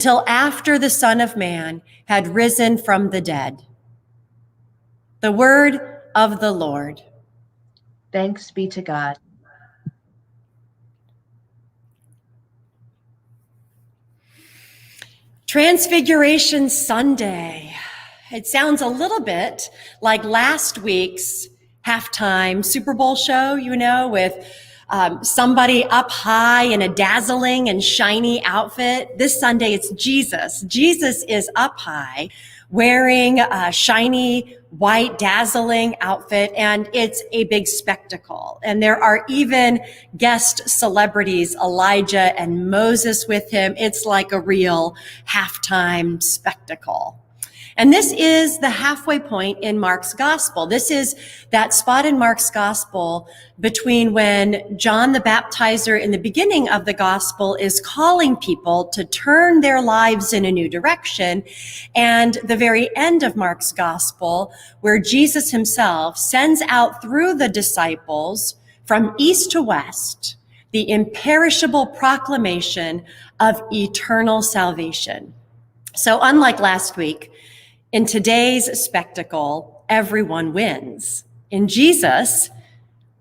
till after the Son of Man had risen from the dead. The word of the Lord. Thanks be to God. Transfiguration Sunday. It sounds a little bit like last week's halftime Super Bowl show, with somebody up high in a dazzling and shiny outfit. This Sunday, it's Jesus. Jesus is up high wearing a shiny, white, dazzling outfit, and it's a big spectacle. And there are even guest celebrities, Elijah and Moses with him. It's like a real halftime spectacle. And this is the halfway point in Mark's gospel. This is that spot in Mark's gospel between when John the Baptizer in the beginning of the gospel is calling people to turn their lives in a new direction, and the very end of Mark's gospel, where Jesus himself sends out through the disciples from east to west the imperishable proclamation of eternal salvation. So unlike last week, in today's spectacle, everyone wins. In Jesus,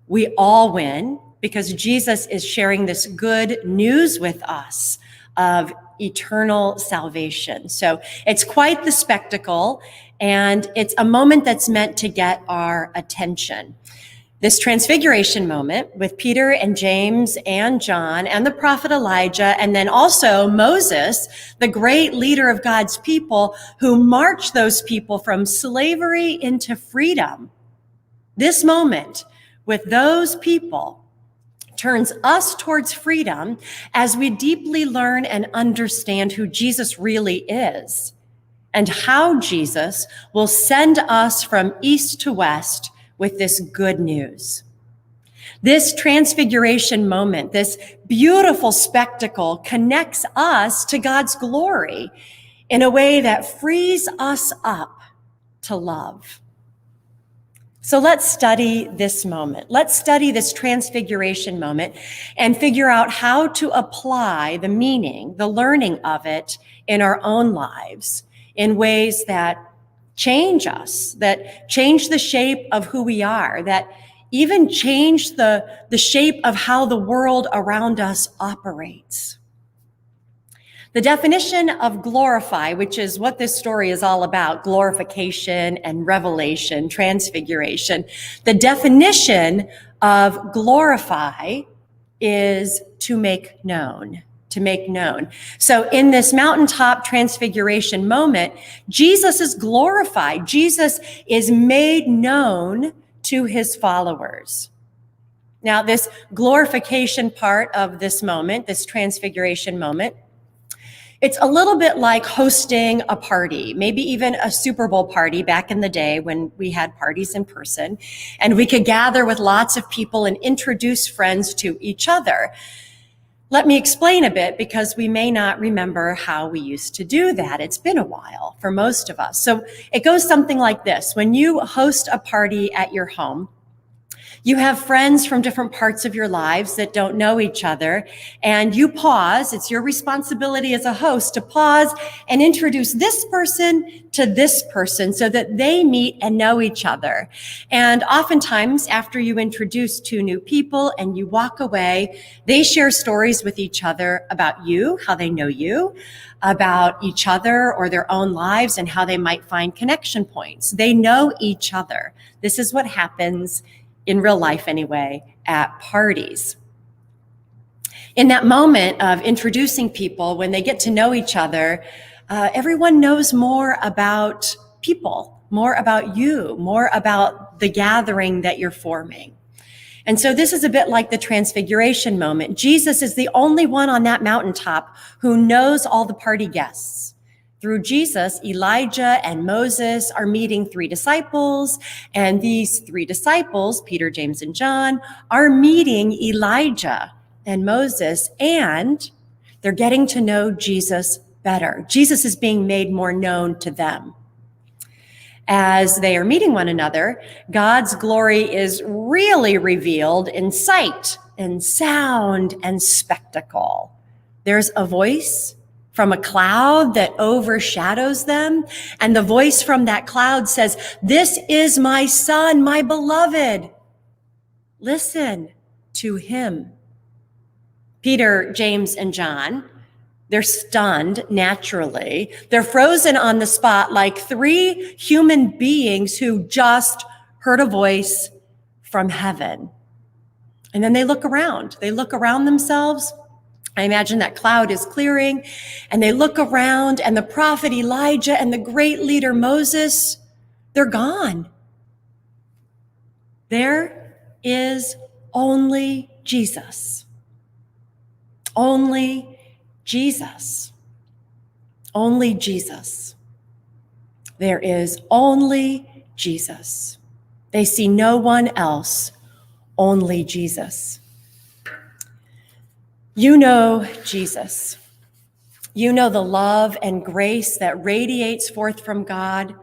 we all win because Jesus is sharing this good news with us of eternal salvation. So it's quite the spectacle, and it's a moment that's meant to get our attention. This transfiguration moment with Peter and James and John and the prophet Elijah, and then also Moses, the great leader of God's people who marched those people from slavery into freedom. This moment with those people turns us towards freedom as we deeply learn and understand who Jesus really is and how Jesus will send us from east to west with this good news. This transfiguration moment, this beautiful spectacle connects us to God's glory in a way that frees us up to love. So let's study this moment. Let's study this transfiguration moment and figure out how to apply the meaning, the learning of it in our own lives in ways that change us, that change the shape of who we are, that even change the shape of how the world around us operates. The definition of glorify, which is what this story is all about, glorification and revelation, transfiguration. The definition of glorify is to make known. To make known. So in this mountaintop transfiguration moment, Jesus is glorified. Jesus is made known to his followers. Now, this glorification part of this moment, this transfiguration moment, it's a little bit like hosting a party, maybe even a Super Bowl party back in the day when we had parties in person, and we could gather with lots of people and introduce friends to each other. Let me explain a bit because we may not remember how we used to do that. It's been a while for most of us. So it goes something like this. When you host a party at your home, you have friends from different parts of your lives that don't know each other, and you pause. It's your responsibility as a host to pause and introduce this person to this person so that they meet and know each other. And oftentimes, after you introduce two new people and you walk away, they share stories with each other about you, how they know you, about each other or their own lives, and how they might find connection points. They know each other. This is what happens in real life anyway, at parties. In that moment of introducing people, when they get to know each other, everyone knows more about people, more about you, more about the gathering that you're forming. And so this is a bit like the transfiguration moment. Jesus is the only one on that mountaintop who knows all the party guests. Through Jesus, Elijah and Moses are meeting three disciples, and these three disciples, Peter, James, and John, are meeting Elijah and Moses, and they're getting to know Jesus better. Jesus is being made more known to them. As they are meeting one another, God's glory is really revealed in sight and sound and spectacle. There's a voice from a cloud that overshadows them. And the voice from that cloud says, "This is my son, my beloved. Listen to him." Peter, James, and John, they're stunned naturally. They're frozen on the spot like three human beings who just heard a voice from heaven. And then they look around. They look around themselves. I imagine that cloud is clearing, and they look around, and the prophet Elijah and the great leader Moses, they're gone. There is only Jesus. Only Jesus. Only Jesus. There is only Jesus. They see no one else, only Jesus. You know Jesus. You know the love and grace that radiates forth from God.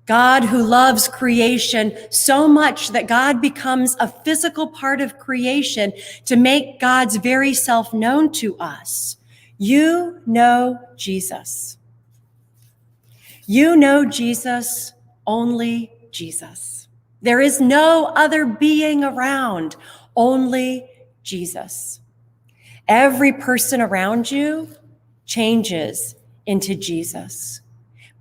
God who loves creation so much that God becomes a physical part of creation to make God's very self known to us. You know Jesus. You know Jesus, only Jesus. There is no other being around, only Jesus. Every person around you changes into Jesus,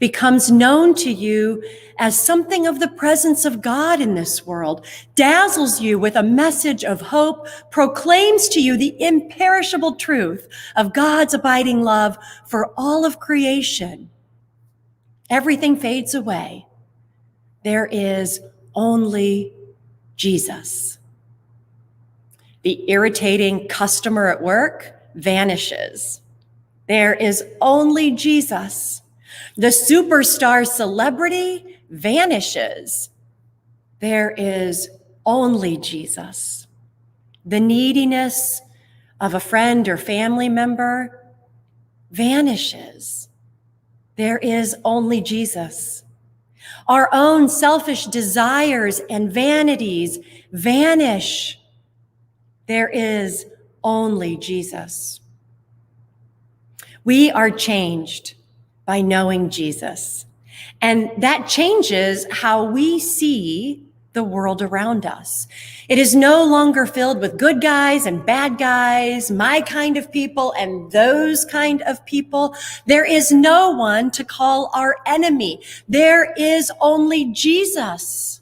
becomes known to you as something of the presence of God in this world, dazzles you with a message of hope, proclaims to you the imperishable truth of God's abiding love for all of creation. Everything fades away. There is only Jesus. The irritating customer at work vanishes. There is only Jesus. The superstar celebrity vanishes. There is only Jesus. The neediness of a friend or family member vanishes. There is only Jesus. Our own selfish desires and vanities vanish. There is only Jesus. We are changed by knowing Jesus, and that changes how we see the world around us. It is no longer filled with good guys and bad guys, my kind of people and those kind of people. There is no one to call our enemy. There is only Jesus.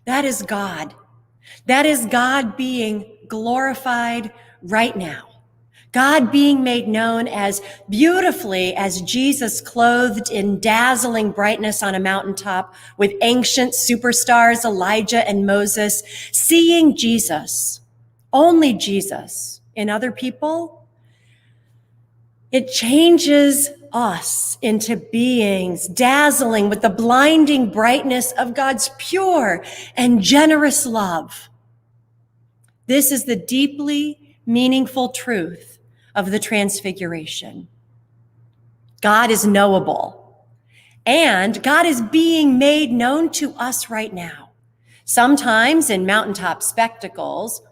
That is God. That is God being glorified right now. God being made known as beautifully as Jesus clothed in dazzling brightness on a mountaintop with ancient superstars Elijah and Moses, seeing Jesus, only Jesus, in other people. It changes us into beings dazzling with the blinding brightness of God's pure and generous love. This is the deeply meaningful truth of the Transfiguration. God is knowable, and God is being made known to us right now, sometimes in mountaintop spectacles,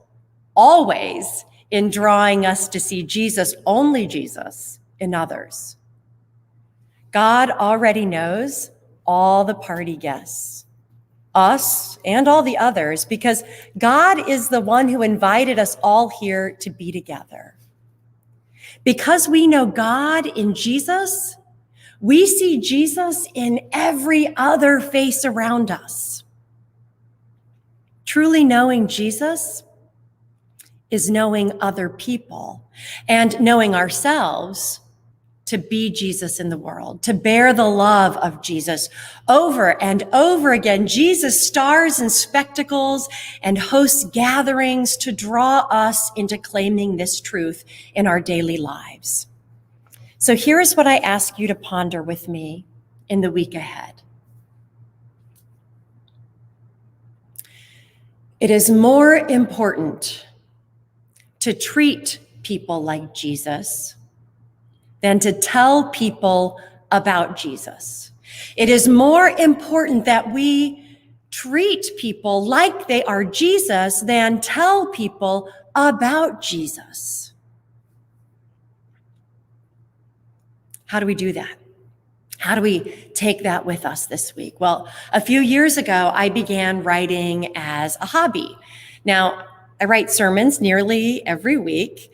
always in drawing us to see Jesus, only Jesus, in others. God already knows all the party guests, us and all the others, because God is the one who invited us all here to be together. Because we know God in Jesus, we see Jesus in every other face around us. Truly knowing Jesus is knowing other people and knowing ourselves to be Jesus in the world, to bear the love of Jesus over and over again. Jesus stars in spectacles and hosts gatherings to draw us into claiming this truth in our daily lives. So here's what I ask you to ponder with me in the week ahead. It is more important to treat people like Jesus than to tell people about Jesus. It is more important that we treat people like they are Jesus than tell people about Jesus. How do we do that? How do we take that with us this week? Well, a few years ago, I began writing as a hobby. Now, I write sermons nearly every week,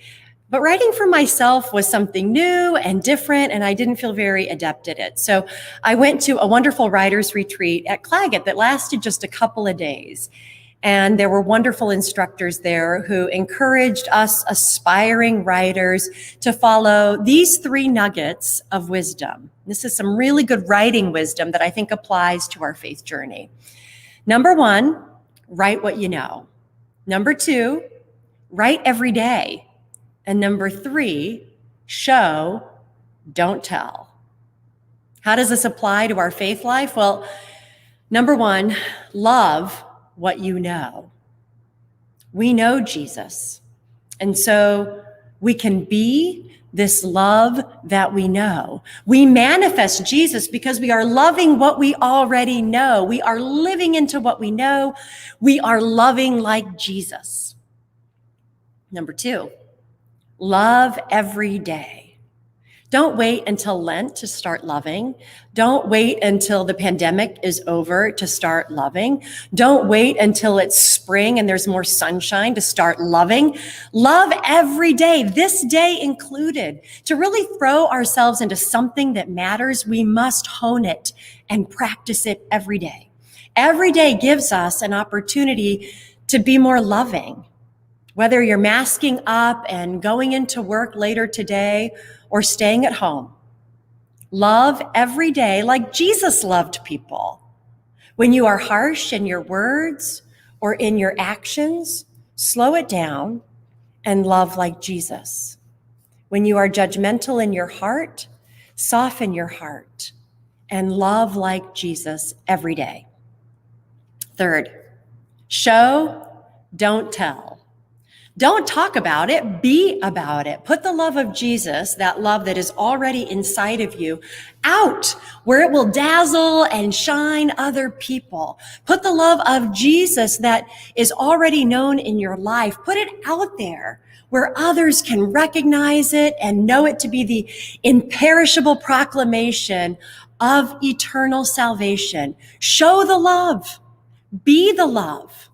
but writing for myself was something new and different, and I didn't feel very adept at it. So I went to a wonderful writer's retreat at Claggett that lasted just a couple of days. And there were wonderful instructors there who encouraged us aspiring writers to follow these 3 nuggets of wisdom. This is some really good writing wisdom that I think applies to our faith journey. Number 1, write what you know. Number 2, write every day. And number 3, show, don't tell. How does this apply to our faith life? Well, number 1, love what you know. We know Jesus. And so we can be this love that we know. We manifest Jesus because we are loving what we already know. We are living into what we know. We are loving like Jesus. Number 2, love every day. Don't wait until Lent to start loving. Don't wait until the pandemic is over to start loving. Don't wait until it's spring and there's more sunshine to start loving. Love every day, this day included. To really throw ourselves into something that matters, we must hone it and practice it every day. Every day gives us an opportunity to be more loving. Whether you're masking up and going into work later today or staying at home, love every day like Jesus loved people. When you are harsh in your words or in your actions, slow it down and love like Jesus. When you are judgmental in your heart, soften your heart and love like Jesus every day. Third, show, don't tell. Don't talk about it, be about it. Put the love of Jesus, that love that is already inside of you, out where it will dazzle and shine other people. Put the love of Jesus that is already known in your life. Put it out there where others can recognize it and know it to be the imperishable proclamation of eternal salvation. Show the love. Be the love.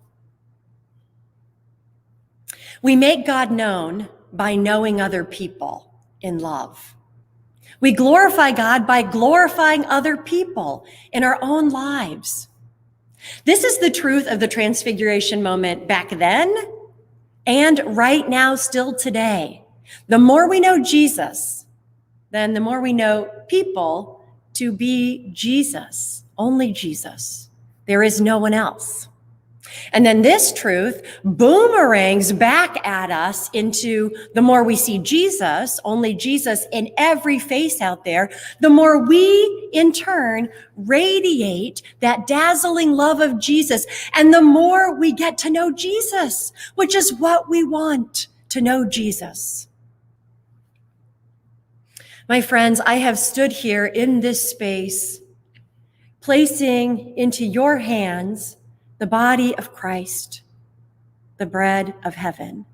We make God known by knowing other people in love. We glorify God by glorifying other people in our own lives. This is the truth of the Transfiguration moment back then and right now, still today. The more we know Jesus, then the more we know people to be Jesus, only Jesus. There is no one else. And then this truth boomerangs back at us into the more we see Jesus, only Jesus in every face out there, the more we in turn radiate that dazzling love of Jesus. And the more we get to know Jesus, which is what we want, to know Jesus. My friends, I have stood here in this space, placing into your hands the body of Christ, the bread of heaven.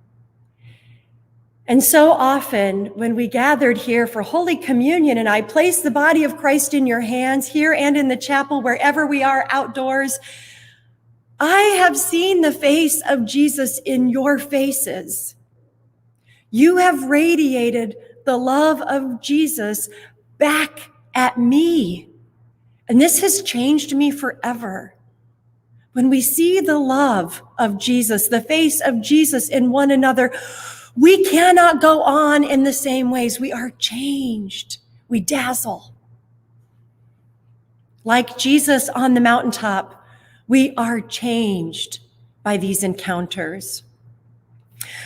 And so often when we gathered here for Holy Communion and I place the body of Christ in your hands here and in the chapel, wherever we are outdoors, I have seen the face of Jesus in your faces. You have radiated the love of Jesus back at me. And this has changed me forever. When we see the love of Jesus, the face of Jesus in one another, we cannot go on in the same ways. We are changed. We dazzle. Like Jesus on the mountaintop, we are changed by these encounters.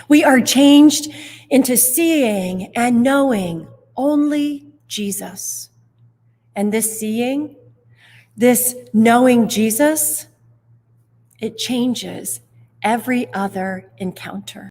We are changed into seeing and knowing only Jesus. And this seeing, this knowing Jesus, it changes every other encounter.